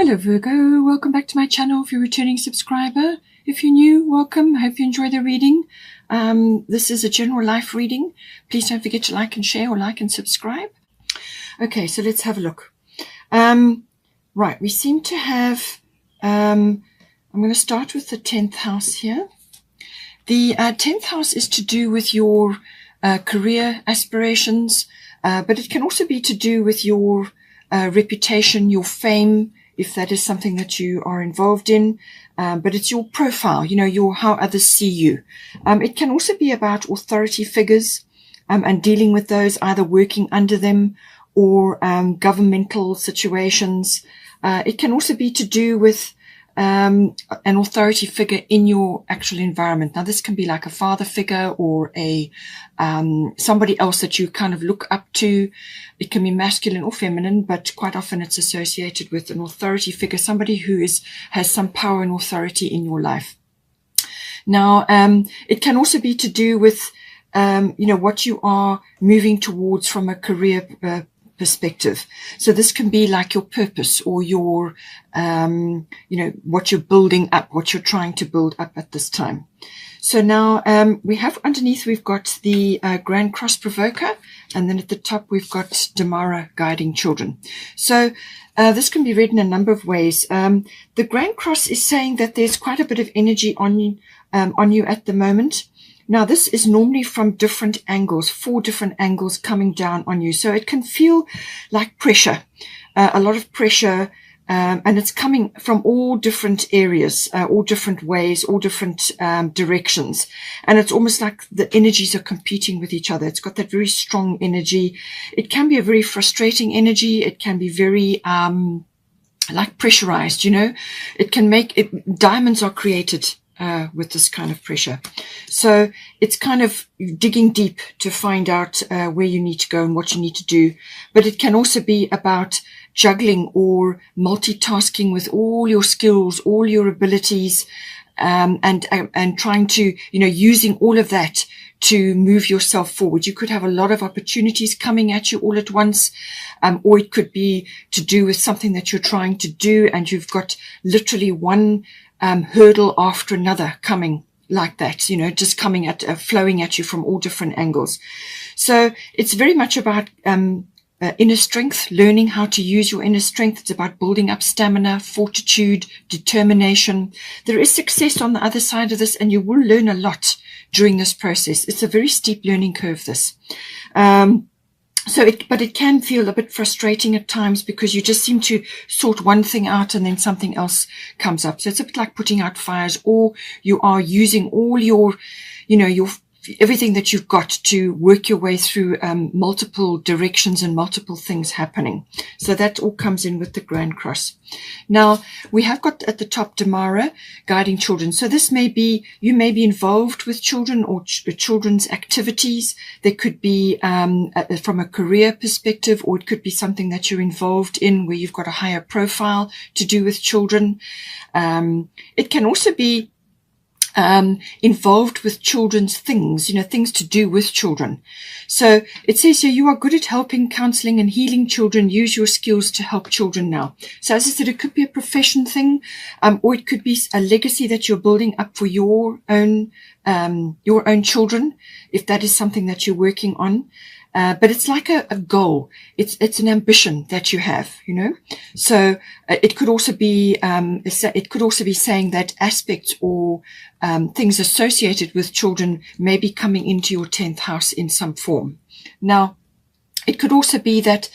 Hello Virgo, welcome back to my channel if you're a returning subscriber. If you're new, welcome. I hope you enjoy the reading. This is a general life reading. Please don't forget to like and share or like and subscribe. Okay, so let's have a look. Right, we seem to have, I'm going to start with the 10th house here. The 10th house is to do with your career aspirations, but it can also be to do with your reputation, your fame, if that is something that you are involved in, but it's your profile, how others see you. It can also be about authority figures and dealing with those, either working under them or governmental situations. It can also be to do with an authority figure in your actual environment. Now, this can be like a father figure or a somebody else that you kind of look up to. It can be masculine or feminine, but quite often it's associated with an authority figure, somebody who has some power and authority in your life. Now, it can also be to do with what you are moving towards from a career perspective. So this can be like your purpose or your, what you're building up, what you're trying to build up at this time. So now we have underneath, we've got the Grand Cross Provoker, and then at the top we've got Damara, Guiding Children. So this can be read in a number of ways. The Grand Cross is saying that there's quite a bit of energy on you at the moment. Now, this is normally from different angles, 4 different angles coming down on you. So it can feel like pressure, a lot of pressure, and it's coming from all different areas, all different ways, all different directions. And it's almost like the energies are competing with each other. It's got that very strong energy. It can be a very frustrating energy. It can be very like pressurized, It can make it, diamonds are created with this kind of pressure. So it's kind of digging deep to find out where you need to go and what you need to do. But it can also be about juggling or multitasking with all your skills, all your abilities, and trying to, using all of that to move yourself forward. You could have a lot of opportunities coming at you all at once, or it could be to do with something that you're trying to do, and you've got literally one hurdle after another coming like that, just coming at, flowing at you from all different angles. So it's very much about inner strength, learning how to use your inner strength. It's about building up stamina, fortitude, determination. There is success on the other side of this, and you will learn a lot during this process. It's a very steep learning curve, this. But it can feel a bit frustrating at times because you just seem to sort one thing out and then something else comes up. So it's a bit like putting out fires, or you are using all your, everything that you've got to work your way through multiple directions and multiple things happening. So that all comes in with the Grand Cross. Now, we have got at the top Damara, Guiding Children. So this may be, you may be involved with children or children's activities. There could be from a career perspective, or it could be something that you're involved in where you've got a higher profile to do with children. It can also be involved with children's things, things to do with children. So it says here, you are good at helping, counseling and healing children. Use your skills to help children now. So as I said, it could be a profession thing, or it could be a legacy that you're building up for your own children, if that is something that you're working on. But it's like a goal. It's an ambition that you have, So it could also be saying that aspects or things associated with children may be coming into your 10th house in some form. Now, it could also be that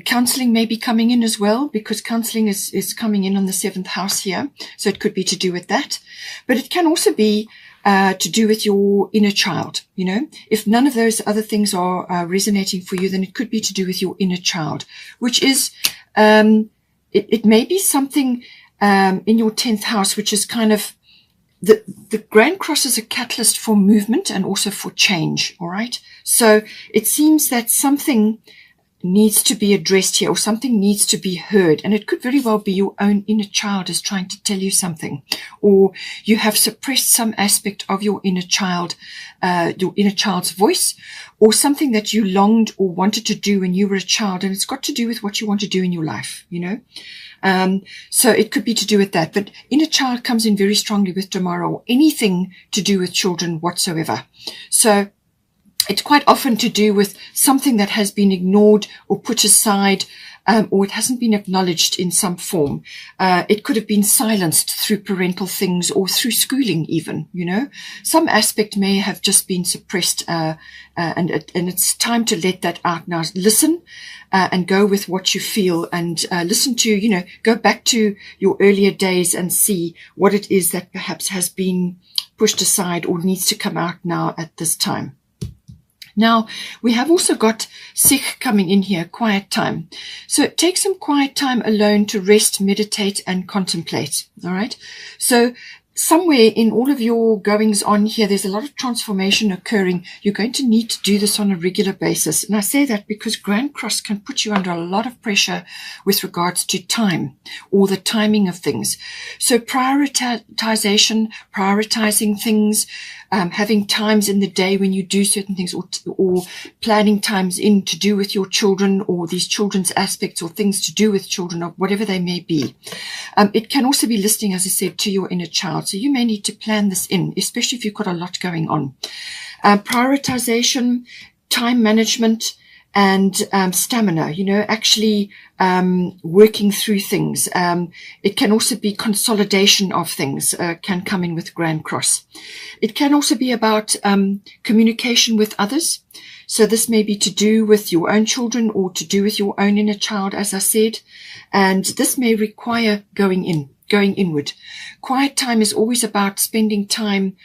counseling may be coming in as well, because counseling is coming in on the 7th house here. So it could be to do with that. But it can also be to do with your inner child. If none of those other things are resonating for you, then it could be to do with your inner child, which is, it may be something in your 10th house, which is kind of, the Grand Cross is a catalyst for movement and also for change. All right. So it seems that something needs to be addressed here, or something needs to be heard. And it could very well be your own inner child is trying to tell you something, or you have suppressed some aspect of your inner child's voice, or something that you longed or wanted to do when you were a child. And it's got to do with what you want to do in your life, so it could be to do with that. But inner child comes in very strongly with tomorrow, or anything to do with children whatsoever. So it's quite often to do with something that has been ignored or put aside, or it hasn't been acknowledged in some form. It could have been silenced through parental things or through schooling even, Some aspect may have just been suppressed, and it's time to let that out now. Listen and go with what you feel, and listen to, go back to your earlier days and see what it is that perhaps has been pushed aside or needs to come out now at this time. Now, we have also got Sikh coming in here, quiet time. So take some quiet time alone to rest, meditate, and contemplate. All right. So somewhere in all of your goings on here, there's a lot of transformation occurring. You're going to need to do this on a regular basis. And I say that because Grand Cross can put you under a lot of pressure with regards to time or the timing of things. So prioritizing things, having times in the day when you do certain things, or planning times in to do with your children, or these children's aspects, or things to do with children, or whatever they may be. It can also be listening, as I said, to your inner child. So you may need to plan this in, especially if you've got a lot going on. Prioritization, time management, and stamina, actually working through things. It can also be consolidation of things, can come in with Grand Cross. It can also be about communication with others. So this may be to do with your own children or to do with your own inner child, as I said. And this may require going inward. Quiet time is always about spending time.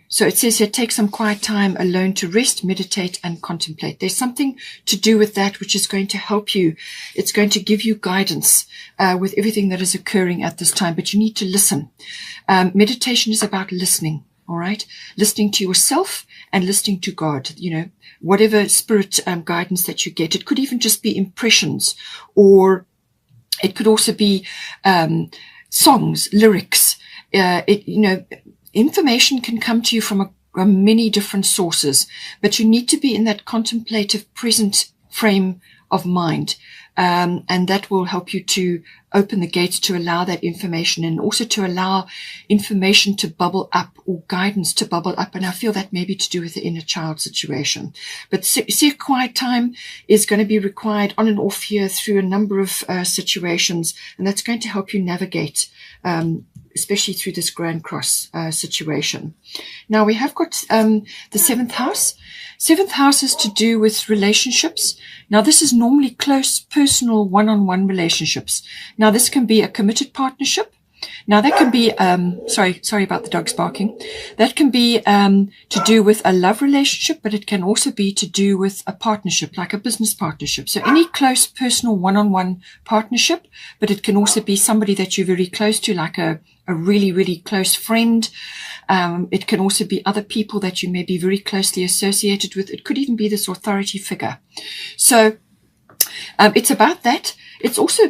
So it says here, take some quiet time alone to rest, meditate, and contemplate. There's something to do with that which is going to help you. It's going to give you guidance with everything that is occurring at this time, but you need to listen. Meditation is about listening, all right? Listening to yourself and listening to God, whatever spirit guidance that you get. It could even just be impressions, or it could also be songs, lyrics, information can come to you from many different sources, but you need to be in that contemplative present frame of mind. And that will help you to open the gates to allow that information, and also to allow information to bubble up, or guidance to bubble up. And I feel that may be to do with the inner child situation. But see, quiet time is going to be required on and off here through a number of situations, and that's going to help you navigate, especially through this Grand Cross situation. Now we have got the seventh house. Seventh house is to do with relationships. Now this is normally close, personal, one-on-one relationships. Now this can be a committed partnership. Now that can be, sorry about the dogs barking. That can be to do with a love relationship, but it can also be to do with a partnership, like a business partnership. So any close, personal, one-on-one partnership, but it can also be somebody that you're very close to, like a really, really close friend. It can also be other people that you may be very closely associated with. It could even be this authority figure. So it's about that.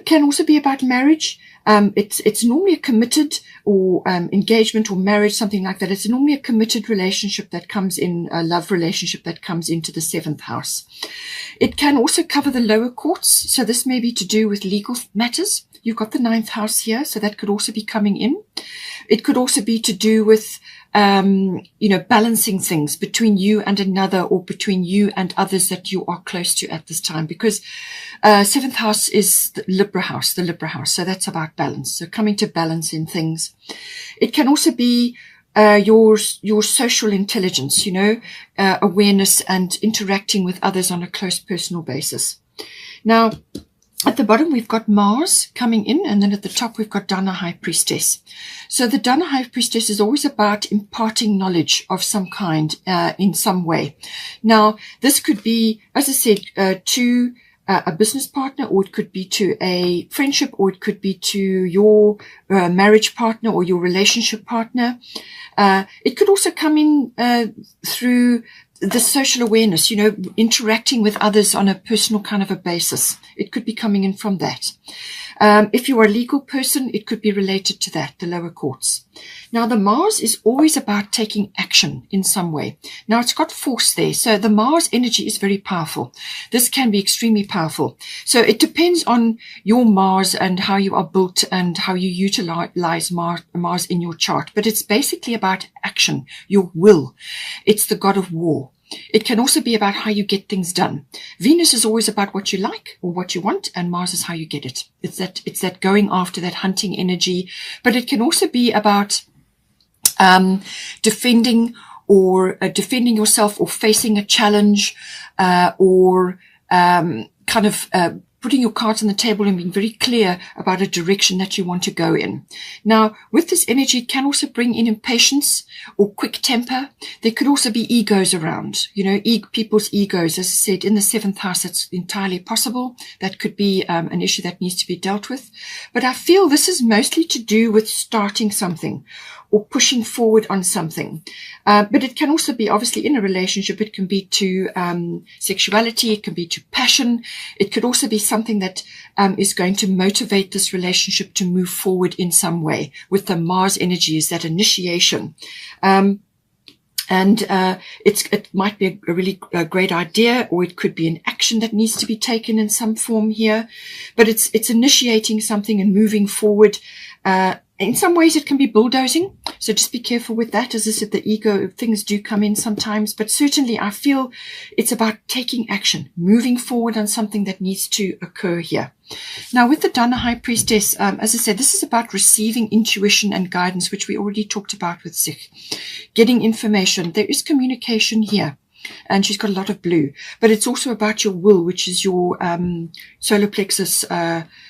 Can also be about marriage. It's normally a committed or engagement or marriage, something like that. It's normally a committed relationship that comes in, a love relationship that comes into the seventh house. It can also cover the lower courts. So this may be to do with legal matters. You've got the ninth house here, so that could also be coming in. It could also be to do with, balancing things between you and another, or between you and others that you are close to at this time, because seventh house is the Libra house. So that's about balance. So coming to balance in things. It can also be your social intelligence, awareness and interacting with others on a close personal basis. Now, at the bottom, we've got Mars coming in, and then at the top, we've got Dana High Priestess. So the Dana High Priestess is always about imparting knowledge of some kind in some way. Now, this could be, as I said, to a business partner, or it could be to a friendship, or it could be to your marriage partner or your relationship partner. It could also come in through the social awareness, interacting with others on a personal kind of a basis. It could be coming in from that. If you are a legal person, it could be related to that, the lower courts. Now, the Mars is always about taking action in some way. Now, it's got force there. So the Mars energy is very powerful. This can be extremely powerful. So it depends on your Mars and how you are built and how you utilize Mars in your chart. But it's basically about action, your will. It's the god of war. It can also be about how you get things done. Venus is always about what you like or what you want, and Mars is how you get it. It's that going after, that hunting energy. But it can also be about defending yourself, or facing a challenge, or kind of putting your cards on the table and being very clear about a direction that you want to go in. Now, with this energy, it can also bring in impatience or quick temper. There could also be egos around, people's egos. As I said, in the 7th house, that's entirely possible. That could be an issue that needs to be dealt with. But I feel this is mostly to do with starting something or pushing forward on something. But it can also be, obviously, in a relationship. It can be to sexuality. It can be to passion. It could also be something that is going to motivate this relationship to move forward in some way. With the Mars energy is that initiation. It might be a really great idea, or it could be an action that needs to be taken in some form here. But it's initiating something and moving forward. In some ways, it can be bulldozing. So just be careful with that. As I said, the ego things do come in sometimes. But certainly, I feel it's about taking action, moving forward on something that needs to occur here. Now, with the Dana High Priestess, as I said, this is about receiving intuition and guidance, which we already talked about with Sich. Getting information. There is communication here. And she's got a lot of blue, but it's also about your will, which is your solar plexus,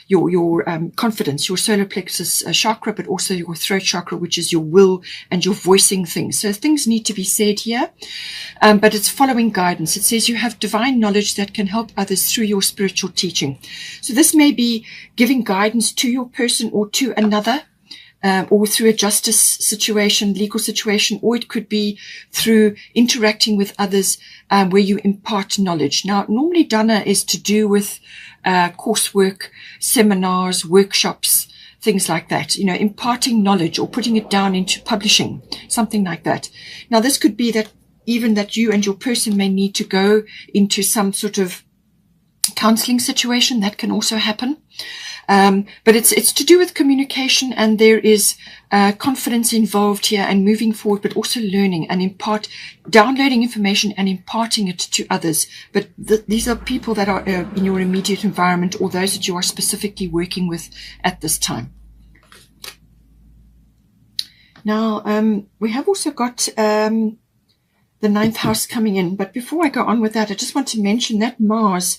your confidence, your solar plexus chakra, but also your throat chakra, which is your will and your voicing things. So things need to be said here, but it's following guidance. It says you have divine knowledge that can help others through your spiritual teaching. So this may be giving guidance to your person or to another. Or through a justice situation, legal situation, or it could be through interacting with others where you impart knowledge. Now, normally Dana is to do with coursework, seminars, workshops, things like that, imparting knowledge or putting it down into publishing, something like that. Now, this could be that even that you and your person may need to go into some sort of counseling situation. That can also happen. But it's to do with communication, and there is confidence involved here and moving forward, but also learning and downloading information and imparting it to others. But these are people that are in your immediate environment, or those that you are specifically working with at this time. Now, we have also got the 9th house coming in. But before I go on with that, I just want to mention that Mars,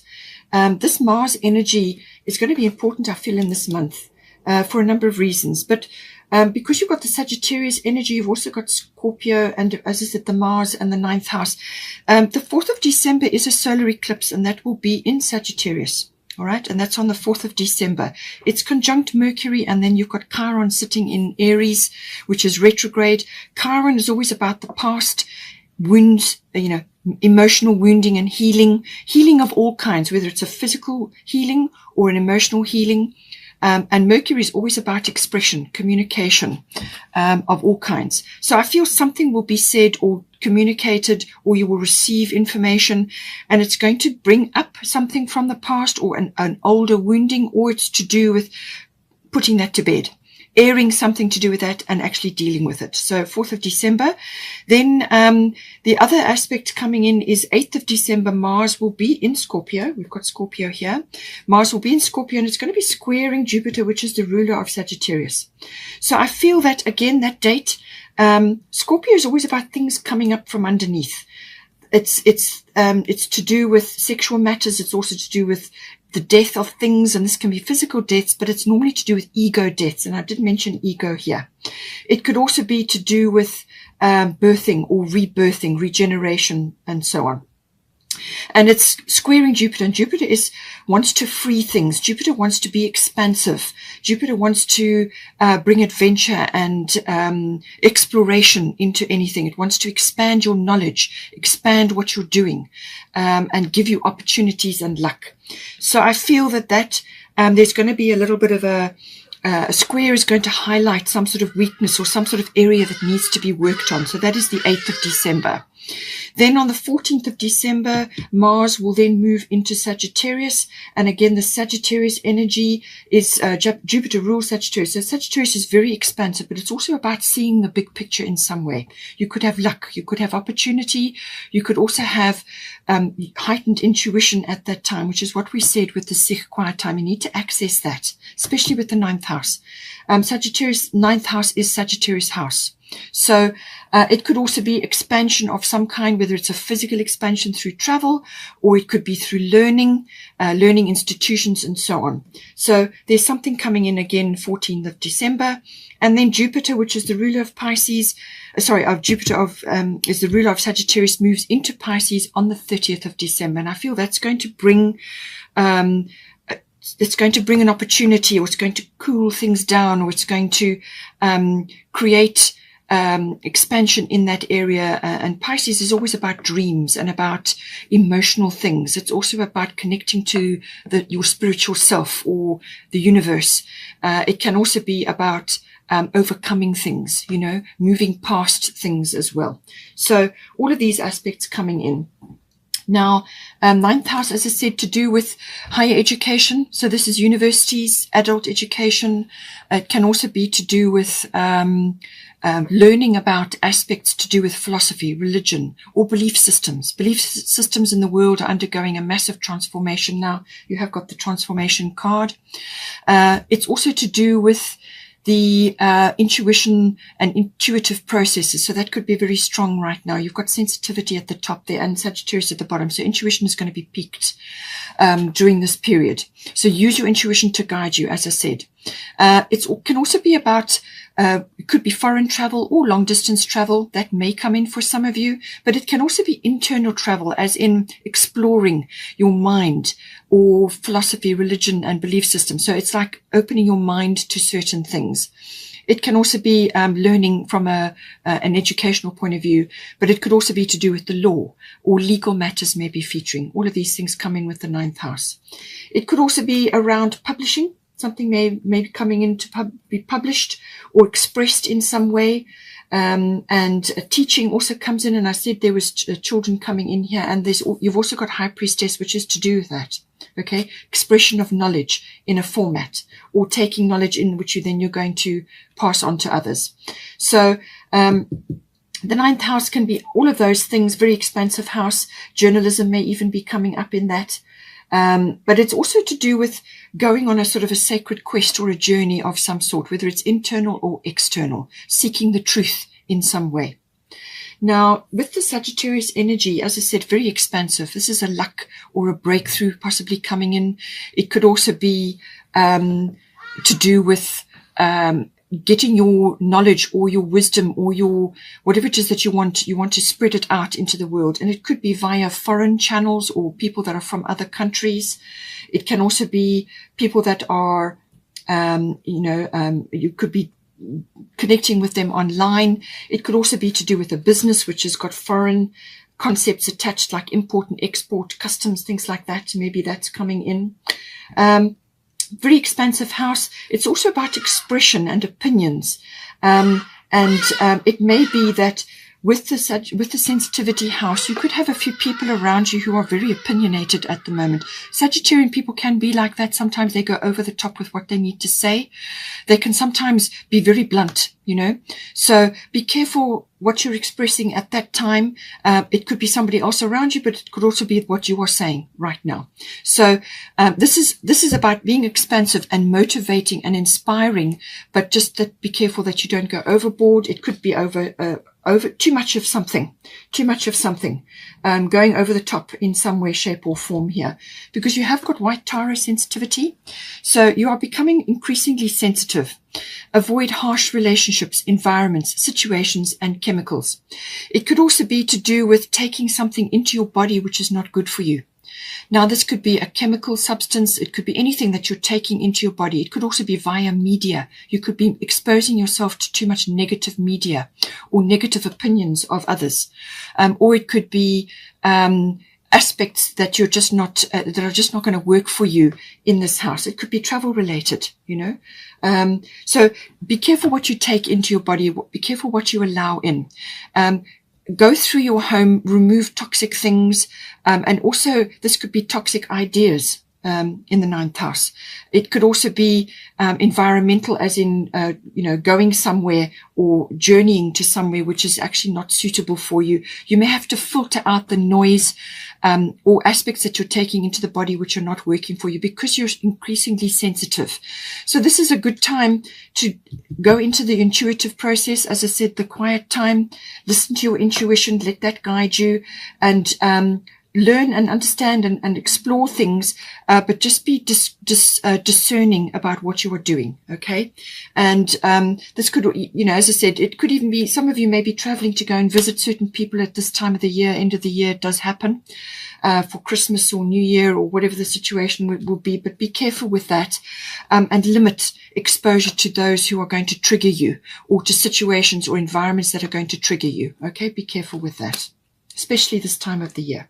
this Mars energy is going to be important, I feel, in this month for a number of reasons. But because you've got the Sagittarius energy, you've also got Scorpio and, as I said, the Mars and the 9th house. The 4th of December is a solar eclipse, and that will be in Sagittarius. All right, and that's on the 4th of December. It's conjunct Mercury, and then you've got Chiron sitting in Aries, which is retrograde. Chiron is always about the past, wounds, emotional wounding and healing of all kinds, whether it's a physical healing or an emotional healing. And Mercury is always about expression, communication of all kinds. So I feel something will be said or communicated, or you will receive information, and it's going to bring up something from the past, or an older wounding, or it's to do with putting that to bed, airing something to do with that and actually dealing with it. So 4th of December. Then the other aspect coming in is 8th of December. Mars will be in Scorpio. We've got Scorpio here. Mars will be in Scorpio, and it's going to be squaring Jupiter, which is the ruler of Sagittarius. So I feel that, again, that date, Scorpio is always about things coming up from underneath. It's to do with sexual matters. It's also to do with the death of things, and this can be physical deaths, but it's normally to do with ego deaths, and I did mention ego here. It could also be to do with birthing or rebirthing, regeneration, and so on. And it's squaring Jupiter, and Jupiter wants to free things. Jupiter wants to be expansive. Jupiter wants to bring adventure and exploration into anything. It wants to expand your knowledge, expand what you're doing, and give you opportunities and luck. So I feel that there's going to be a little bit of a square is going to highlight some sort of weakness or some sort of area that needs to be worked on. So that is the 8th of December. Then on the 14th of December, Mars will then move into Sagittarius. And again, the Sagittarius energy is Jupiter rules Sagittarius. So Sagittarius is very expansive, but it's also about seeing the big picture in some way. You could have luck. You could have opportunity. You could also have heightened intuition at that time, which is what we said with the Sikh quiet time. You need to access that, especially with the 9th house. Sagittarius, 9th house is Sagittarius house. So it could also be expansion of some kind, whether it's a physical expansion through travel, or it could be through learning institutions and so on. So there's something coming in again, 14th of December. And then Jupiter, which is the ruler of Pisces, is the ruler of Sagittarius, moves into Pisces on the 30th of December. And I feel that's going to bring an opportunity, or it's going to cool things down, or it's going to create expansion in that area. And Pisces is always about dreams and about emotional things. It's also about connecting to your spiritual self or the universe. It can also be about overcoming things, moving past things as well. So all of these aspects coming in. Now, 9th house, as I said, to do with higher education. So this is universities, adult education. It can also be to do with learning about aspects to do with philosophy, religion, or belief systems. Belief systems in the world are undergoing a massive transformation now. You have got the transformation card. It's also to do with the intuition and intuitive processes. So that could be very strong right now. You've got sensitivity at the top there and Sagittarius at the bottom. So intuition is going to be peaked during this period. So use your intuition to guide you, as I said. It can also be about, it could be foreign travel or long distance travel. That may come in for some of you, but it can also be internal travel, as in exploring your mind or philosophy, religion, and belief system. So it's like opening your mind to certain things. It can also be learning from an educational point of view, but it could also be to do with the law, or legal matters may be featuring. All of these things come in with the 9th house. It could also be around publishing. Something may be coming in to be published or expressed in some way. And teaching also comes in. And I said there was children coming in here, and you've also got High Priestess, which is to do with that. Okay. Expression of knowledge in a format, or taking knowledge in which you're going to pass on to others. So, the 9th house can be all of those things, very expansive house. Journalism may even be coming up in that. But it's also to do with going on a sort of a sacred quest or a journey of some sort, whether it's internal or external, seeking the truth in some way. Now, with the Sagittarius energy, as I said, very expansive. This is a luck or a breakthrough possibly coming in. It could also be to do with getting your knowledge or your wisdom or your whatever it is that you want to spread it out into the world. And it could be via foreign channels or people that are from other countries. It can also be people that are, you could be connecting with them online. It could also be to do with a business which has got foreign concepts attached, like import and export, customs, things like that. Maybe that's coming in. Very expansive house. It's also about expression and opinions. It may be that with the sensitivity house, you could have a few people around you who are very opinionated at the moment. Sagittarian people can be like that. Sometimes they go over the top with what they need to say. They can sometimes be very blunt, So be careful what you're expressing at that time. It could be somebody else around you, but it could also be what you are saying right now. So this is about being expansive and motivating and inspiring, but just that be careful that you don't go overboard. It could be over too much of something, going over the top in some way, shape or form here, because you have got white Taurus sensitivity. So you are becoming increasingly sensitive. Avoid harsh relationships, environments, situations, and chemicals. It could also be to do with taking something into your body which is not good for you. Now, this could be a chemical substance. It could be anything that you're taking into your body. It could also be via media. You could be exposing yourself to too much negative media or negative opinions of others. Or it could be aspects that you're just not, that are just not going to work for you in this house. It could be travel related, you know. So be careful what you take into your body. Be careful what you allow in. Go through your home, remove toxic things, and also this could be toxic ideas in the 9th house. It could also be environmental, as in, you know, going somewhere or journeying to somewhere which is actually not suitable for you. You may have to filter out the noise or aspects that you're taking into the body which are not working for you because you're increasingly sensitive. So this is a good time to go into the intuitive process. As I said, the quiet time, listen to your intuition, let that guide you, and learn and understand and explore things, but just be discerning about what you are doing, okay? And this could, you know, as I said, it could even be, some of you may be traveling to go and visit certain people at this time of the year, end of the year. It does happen for Christmas or New Year or whatever the situation will be, but be careful with that, and limit exposure to those who are going to trigger you, or to situations or environments that are going to trigger you, okay? Be careful with that, especially this time of the year.